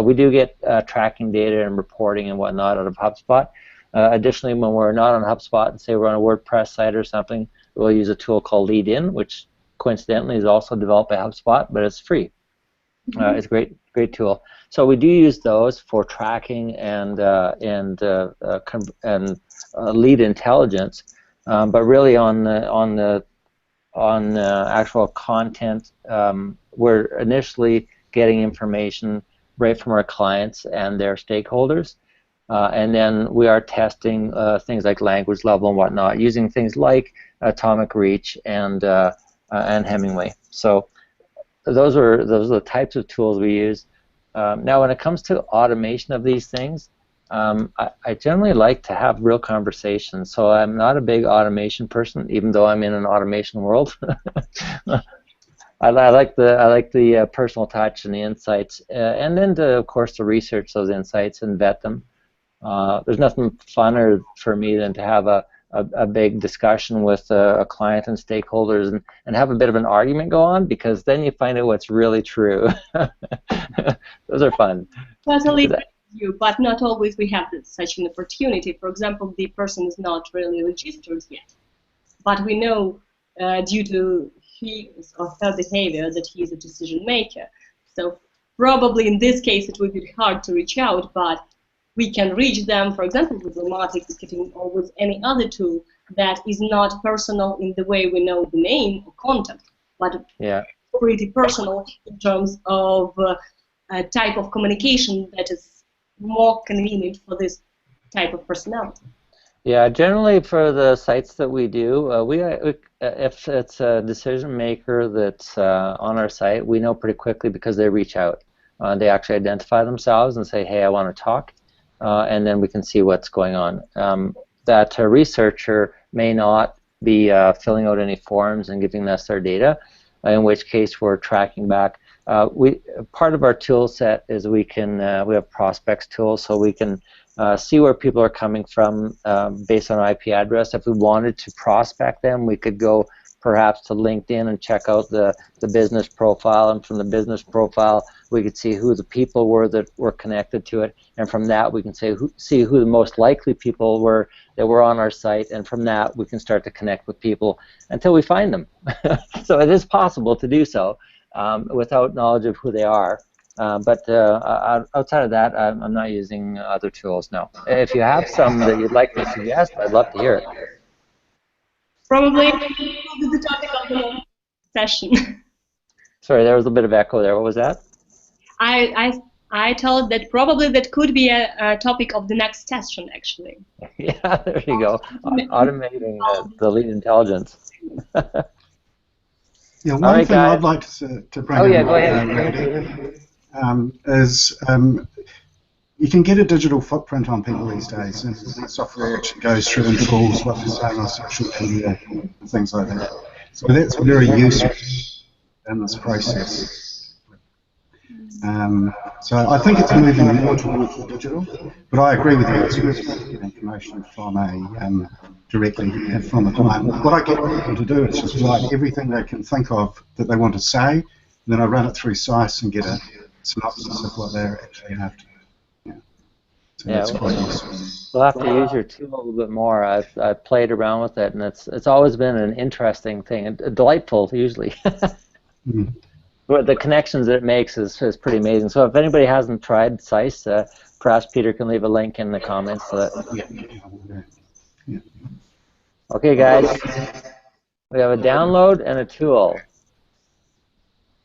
we do get tracking data and reporting and whatnot out of HubSpot. Additionally, when we're not on HubSpot and say we're on a WordPress site or something, we'll use a tool called Lead In, which coincidentally is also developed by HubSpot, but it's free. It's a great tool. So we do use those for tracking and lead intelligence, but really on actual content, we're initially getting information right from our clients and their stakeholders, and then we are testing things like language level and whatnot, using things like Atomic Reach and Hemingway. So those are the types of tools we use. Now, when it comes to automation of these things, I generally like to have real conversations. So I'm not a big automation person, even though I'm in an automation world. I like the personal touch and the insights, and then of course to research those insights and vet them. There's nothing funner for me than to have a big discussion with a client and stakeholders and have a bit of an argument go on, because then you find out what's really true. Those are fun. Totally you, but not always we have such an opportunity. For example, the person is not really registered yet, but we know due to his or her behavior that he is a decision maker. So probably in this case it would be hard to reach out, but we can reach them, for example, with remarketing marketing or with any other tool that is not personal in the way we know the name or contact, but pretty personal in terms of a type of communication that is more convenient for this type of personality. Yeah, generally for the sites that we do, if it's a decision maker that's on our site, we know pretty quickly because they reach out. They actually identify themselves and say, hey, I want to talk. And then we can see what's going on. that researcher may not be filling out any forms and giving us their data, in which case we're tracking back. Part of our tool set is we have prospects tools, so we can see where people are coming from based on IP address. If we wanted to prospect them, we could go perhaps to LinkedIn and check out the business profile, and from the business profile we could see who the people were that were connected to it, and from that we can see who the most likely people were that were on our site, and from that we can start to connect with people until we find them. So it is possible to do so without knowledge of who they are. But outside of that, I'm not using other tools, no. If you have some that you'd like to suggest, I'd love to hear it. Probably the topic of the next session. Sorry, there was a bit of echo there. What was that? I told that probably that could be a topic of the next session, actually. Yeah, there you go. Automating the lead intelligence. Yeah, one right, thing guys. I'd like to bring in, go ahead. Randy, is you can get a digital footprint on people these days, and that software actually goes through and pulls what they're saying on social media and things like that. So that's very useful in this process. So I think it's moving more towards the digital, but I agree with you, it's really good to get information from directly from a client. What I get people to do is just write everything they can think of that they want to say, and then I run it through SICE and get a synopsis of what they're actually after. So that's quite useful. We'll have to use your tool a little bit more. I've played around with it, and it's always been an interesting thing, and delightful usually. But the connections that it makes is pretty amazing. So if anybody hasn't tried SICE, perhaps Peter can leave a link in the comments. Okay, guys, we have a download and a tool.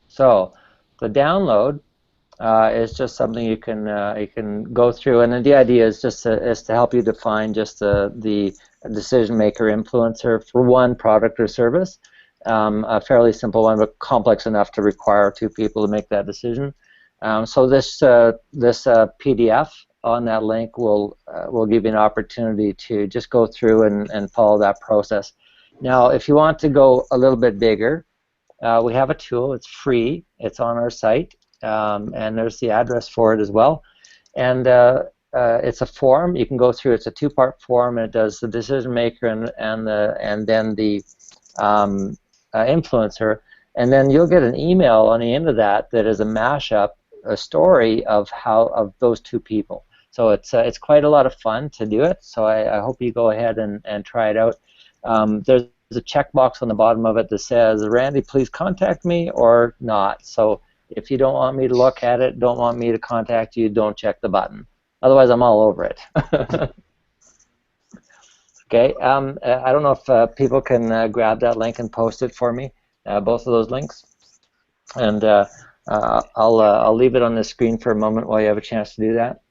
So the download is just something you can go through, and then the idea is just to help you define just the decision maker influencer for one product or service. A fairly simple one, but complex enough to require two people to make that decision. So this PDF on that link will give you an opportunity to just go through and follow that process. Now, if you want to go a little bit bigger, we have a tool. It's free. It's on our site, and there's the address for it as well. And it's a form you can go through. It's a two-part form, and it does the decision maker and then the influencer, and then you'll get an email on the end of that is a mashup, a story of those two people. So it's quite a lot of fun to do it. So I hope you go ahead and try it out. There's a checkbox on the bottom of it that says, Randy, please contact me, or not. So if you don't want me to look at it, don't want me to contact you, don't check the button. Otherwise, I'm all over it. Okay, I don't know if people can grab that link and post it for me, both of those links. And I'll leave it on the screen for a moment while you have a chance to do that.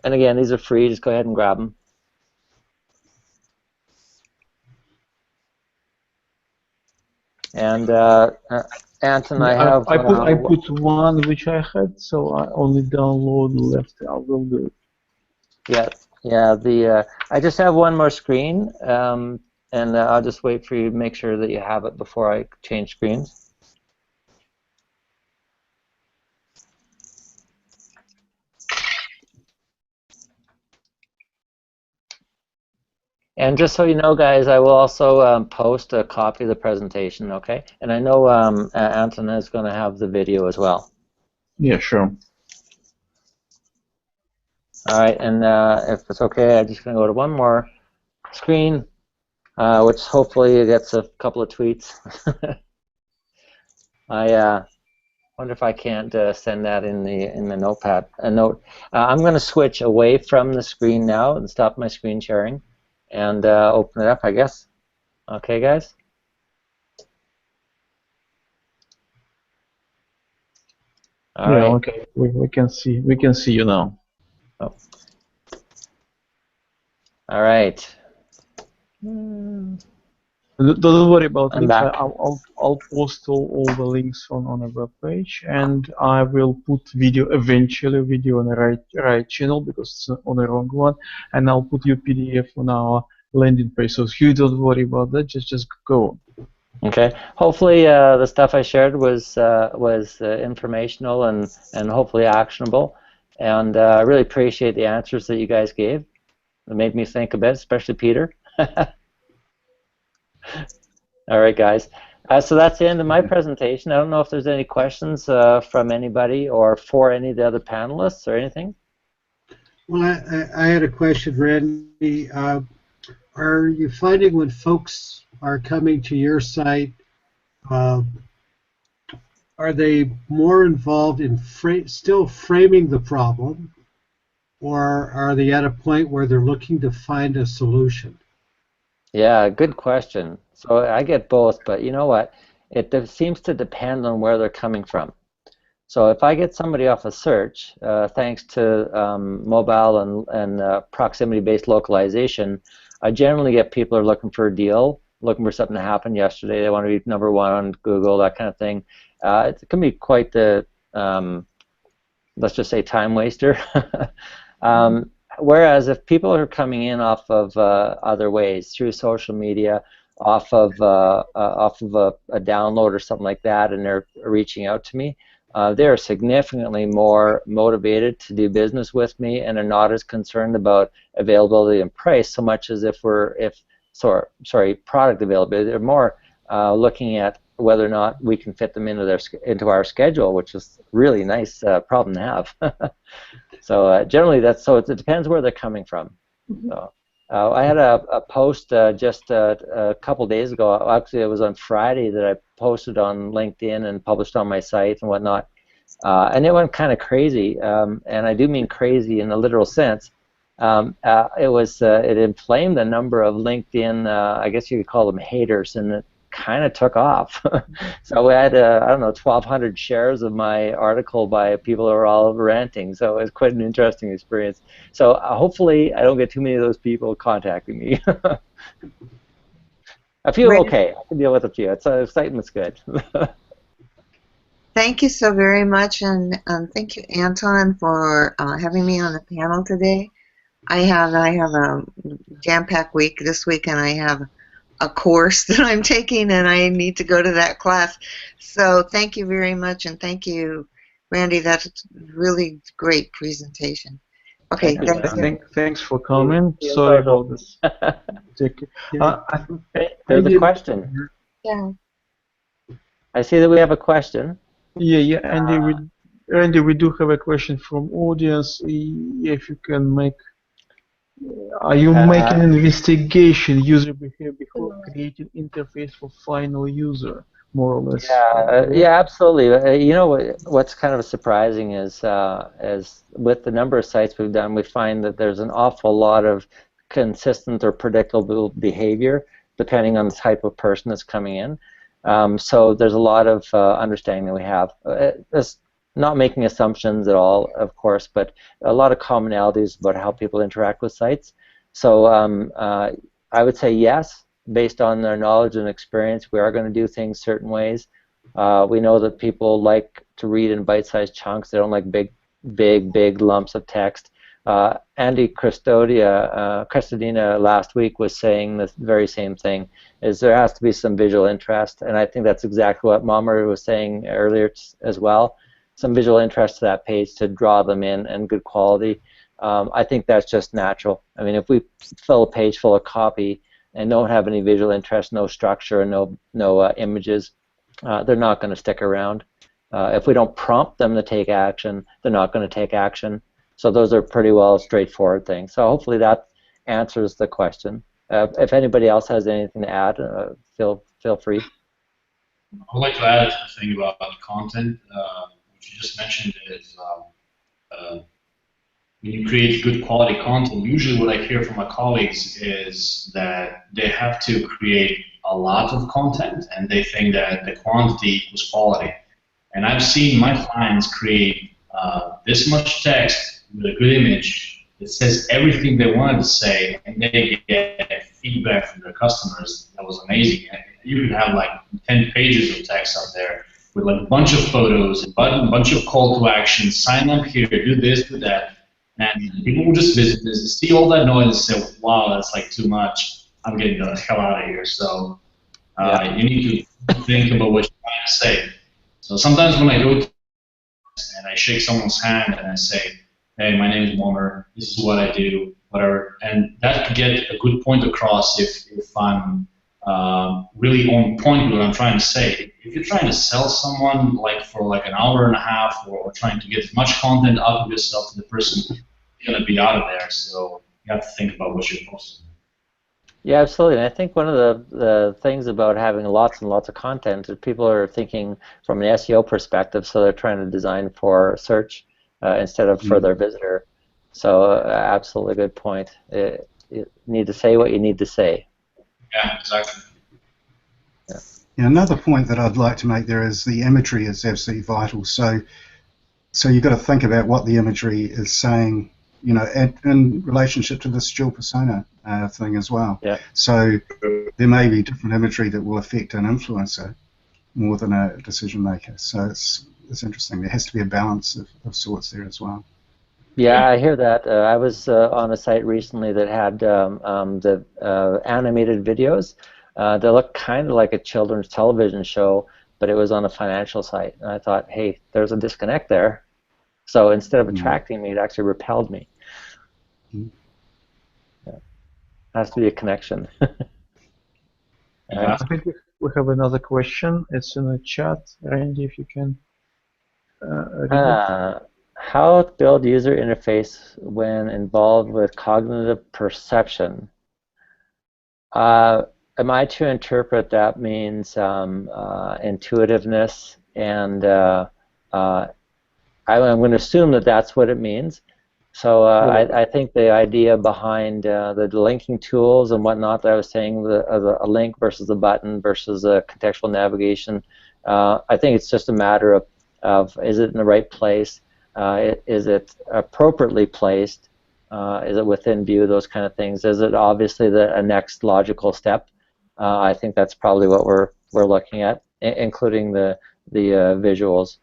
And again, these are free. Just go ahead and grab them. And Anton, I put one which I had, so I only download left. I will do it. Yeah. Yeah, I just have one more screen, and I'll just wait for you to make sure that you have it before I change screens. And just so you know, guys, I will also post a copy of the presentation, okay? And I know Anton is going to have the video as well. Yeah, sure. All right, and if it's okay, I'm just going to go to one more screen, which hopefully gets a couple of tweets. I wonder if I can't send that in the notepad. I'm going to switch away from the screen now and stop my screen sharing and open it up, I guess. Okay, guys. All right. Okay. We can see you now. Oh. All right. Don't worry about I'm links. back. I'll post all the links on a web page, and I will put video eventually video on the right channel because it's on the wrong one, and I'll put your PDF on our landing page. So you don't worry about that. Just go on. Okay. Hopefully, the stuff I shared was informational and hopefully actionable. And I really appreciate the answers that you guys gave. It made me think a bit, especially Peter. All right, guys. So that's the end of my presentation. I don't know if there's any questions from anybody or for any of the other panelists or anything. Well, I had a question, Randy. Are you finding when folks are coming to your site, are they more involved in still framing the problem, or are they at a point where they're looking to find a solution? Yeah, good question. So I get both, but you know what? It seems to depend on where they're coming from. So if I get somebody off a search, thanks to mobile and proximity-based localization, I generally get people who are looking for a deal, looking for something to happen yesterday. They want to be number one on Google, that kind of thing. It can be quite the, let's just say, time waster. Whereas if people are coming in off of other ways, through social media, off of a download or something like that, and they're reaching out to me, they're significantly more motivated to do business with me, and are not as concerned about availability and price so much as product availability. They're more looking at whether or not we can fit them into our schedule, which is really nice problem to have. So generally, it depends where they're coming from. So, I had a post just a couple days ago. Actually, it was on Friday that I posted on LinkedIn and published on my site and whatnot. And it went kind of crazy, and I do mean crazy in the literal sense. It inflamed the number of LinkedIn, I guess you could call them haters, and it kind of took off. So we had, I don't know, 1,200 shares of my article by people who are all ranting. So it was quite an interesting experience. So hopefully I don't get too many of those people contacting me. I feel okay. I can deal with a few. Excitement's good. Thank you so very much, and thank you, Anton, for having me on the panel today. I have a jam-packed week this week, and I have a course that I'm taking, and I need to go to that class. So thank you very much, and thank you, Randy. That's a really great presentation. Okay, thanks for coming. Sorry about this. There's a question. Yeah. I see that we have a question. Yeah, Randy, we do have a question from audience. If you can make, are you making an investigation user behavior before creating interface for final user, more or less? Yeah, absolutely. You know what's kind of surprising is with the number of sites we've done, we find that there's an awful lot of consistent or predictable behavior depending on the type of person that's coming in. So there's a lot of understanding that we have. It's not making assumptions at all, of course, but a lot of commonalities about how people interact with sites. So I would say yes, based on their knowledge and experience, we are going to do things certain ways. We know that people like to read in bite-sized chunks. They don't like big lumps of text. Andy Crestodina last week was saying the very same thing, is there has to be some visual interest, and I think that's exactly what Mamar was saying earlier as well. Some visual interest to that page to draw them in and good quality. I think that's just natural. I mean, if we fill a page full of copy and don't have any visual interest, no structure, and no images, they're not going to stick around. If we don't prompt them to take action, they're not going to take action. So those are pretty well straightforward things. So hopefully that answers the question. If anybody else has anything to add, feel free. I'd like to add a thing about content. What you just mentioned is when you create good quality content, usually what I hear from my colleagues is that they have to create a lot of content and they think that the quantity equals quality. And I've seen my clients create this much text with a good image that says everything they wanted to say, and they get feedback from their customers that was amazing. And you could have like 10 pages of text up there with like a bunch of photos, a bunch of call to action, sign up here, do this, do that. And people will just visit this, see all that noise and say, wow, that's like too much. I'm getting the hell out of here. So you need to think about what you're trying to say. So sometimes when I go to and I shake someone's hand and I say, hey, my name is Momer, this is what I do, whatever, and that could get a good point across if I'm really on point with what I'm trying to say. If you're trying to sell someone like for like an hour and a half or trying to get as much content out of yourself to the person, you're going to be out of there. So you have to think about what you're posting. Yeah, absolutely. And I think one of the things about having lots and lots of content is people are thinking from an SEO perspective, so they're trying to design for search instead of for their visitor. So absolutely good point. You need to say what you need to say. Yeah, exactly. Yeah, another point that I'd like to make there is the imagery is absolutely vital. So you've got to think about what the imagery is saying, you know, in relationship to this dual persona thing as well. Yeah. So there may be different imagery that will affect an influencer more than a decision maker. So it's interesting. There has to be a balance of sorts there as well. Yeah, I hear that. I was on a site recently that had the animated videos. They looked kind of like a children's television show, but it was on a financial site. And I thought, hey, there's a disconnect there. So instead of attracting me, it actually repelled me. Yeah. Has to be a connection. I think we have another question. It's in the chat. Randy, if you can read it. How to build user interface when involved with cognitive perception? Am I to interpret that means intuitiveness, and I'm going to assume that that's what it means. So I think the idea behind the linking tools and whatnot that I was saying, a link versus a button versus a contextual navigation, I think it's just a matter of is it in the right place? Is it appropriately placed? Is it within view? Those kind of things. Is it obviously a next logical step? I think that's probably what we're looking at, including the visuals.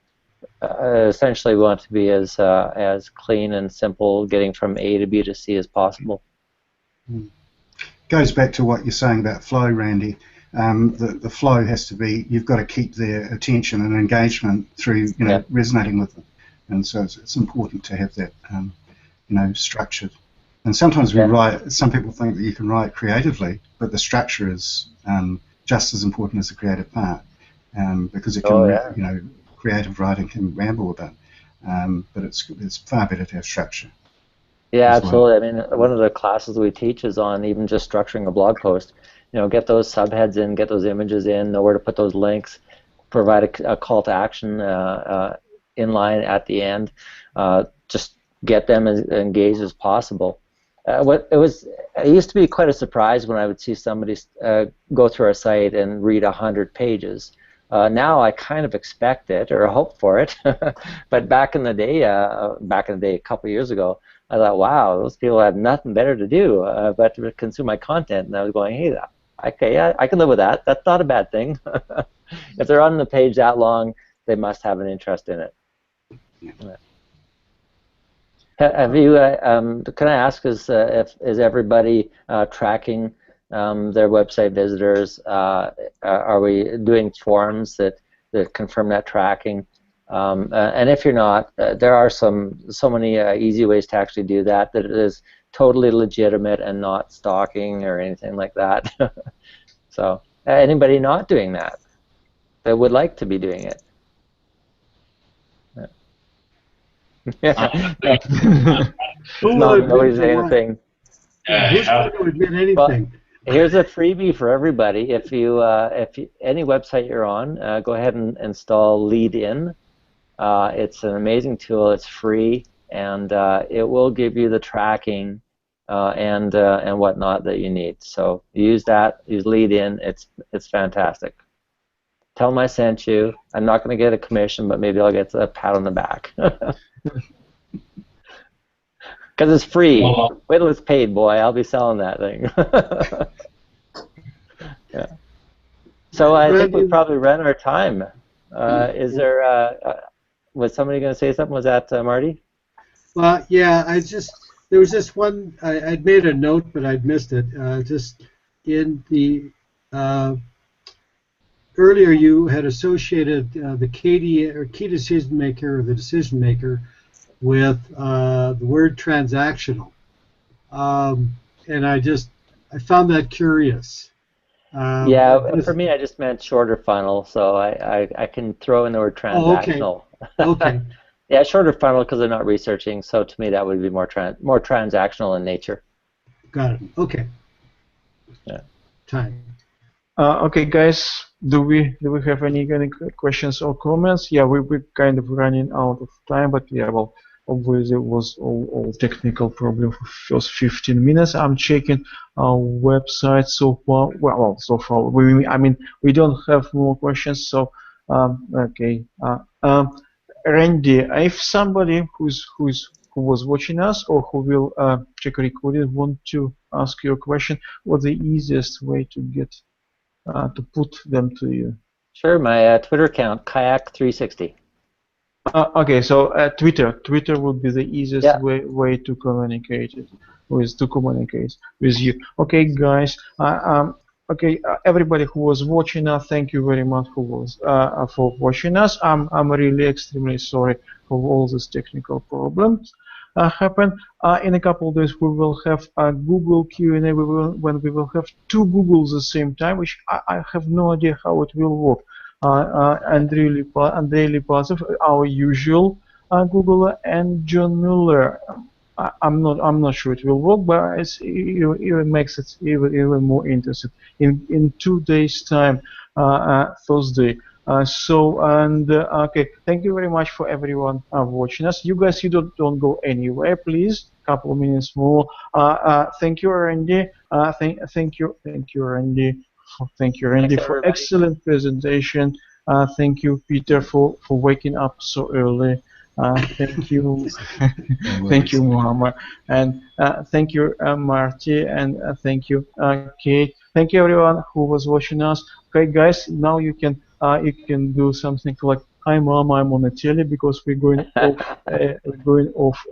Essentially, we want to be as clean and simple, getting from A to B to C as possible. Goes back to what you're saying about flow, Randy. The flow has to be. You've got to keep their attention and engagement through, resonating with them. And so it's important to have that, structured. And sometimes we write. Some people think that you can write creatively, but the structure is just as important as the creative part, because it can, creative writing can ramble a bit, but it's far better to have structure. Yeah, absolutely. Well. I mean, one of the classes we teach is on even just structuring a blog post. Get those subheads in, get those images in, know where to put those links, provide a call to action inline at the end. Just get them as engaged as possible. It used to be quite a surprise when I would see somebody go through our site and read 100 pages. Now I kind of expect it or hope for it, but back in the day, a couple of years ago, I thought, wow, those people had nothing better to do but to consume my content, and I was going, hey, okay, yeah, I can live with that. That's not a bad thing. If they're on the page that long, they must have an interest in it. Have you? Can I ask, is everybody tracking their website visitors? Are we doing forms that confirm that tracking? And if you're not, there are so many easy ways to actually do that it is totally legitimate and not stalking or anything like that. So anybody not doing that would like to be doing it? Yeah. Nobody's saying anything. Who's going to admit anything? Well, here's a freebie for everybody. If any website you're on, go ahead and install Lead-In. It's an amazing tool. It's free, and it will give you the tracking and whatnot that you need. So use that. Use Lead-In. It's fantastic. Tell them I sent you. I'm not going to get a commission, but maybe I'll get a pat on the back. Because it's free. Wait till it's paid, boy. I'll be selling that thing. So I think we Randy, probably ran our time. Is there, was somebody going to say something? Was that Marty? well, yeah, there was this one, I'd made a note, but I'd missed it. Just in the, earlier you had associated the key decision maker or the decision maker with the word transactional. And I found that curious. Yeah, for me, I just meant shorter funnel, so I can throw in the word transactional. Oh, okay. Okay. Yeah, shorter funnel because they're not researching, so to me that would be more transactional in nature. Got it. Okay. Yeah. Time. Okay, guys, do we have any questions or comments? Yeah, we're kind of running out of time, but yeah, well, obviously it was all technical problem for first 15 minutes. I'm checking our website so far. Well, so far we don't have more questions. So okay. Randy, if somebody who was watching us or who will check a recording want to ask you a question, what's the easiest way to get to put them to you? Sure, my Twitter account, Kayak360. Okay, so Twitter would be the easiest way to communicate with you. Okay, guys. Okay, everybody who was watching us, thank you very much for watching us. I'm really extremely sorry for all these technical problems happen. In a couple of days, we will have a Google Q&A. When we will have two Googles at the same time, which I have no idea how it will work. And really positive, our usual Googler, and John Mueller. I'm not sure it will work, but it even makes it even more interesting. In 2 days' time, Thursday. Okay, thank you very much for everyone watching us. You guys, you don't go anywhere, please. Couple of minutes more. Thank you, Randy. Thank you, Randy. Thank you, Randy, Thanks, for excellent presentation. Thank you, Peter, for waking up so early. Thank you, thank you, Muhammad, and thank you, Marty, and thank you, Kate. Thank you, everyone who was watching us. Okay, guys, now you can do something like, "Hi, Mom, I'm on the telly," because we're going off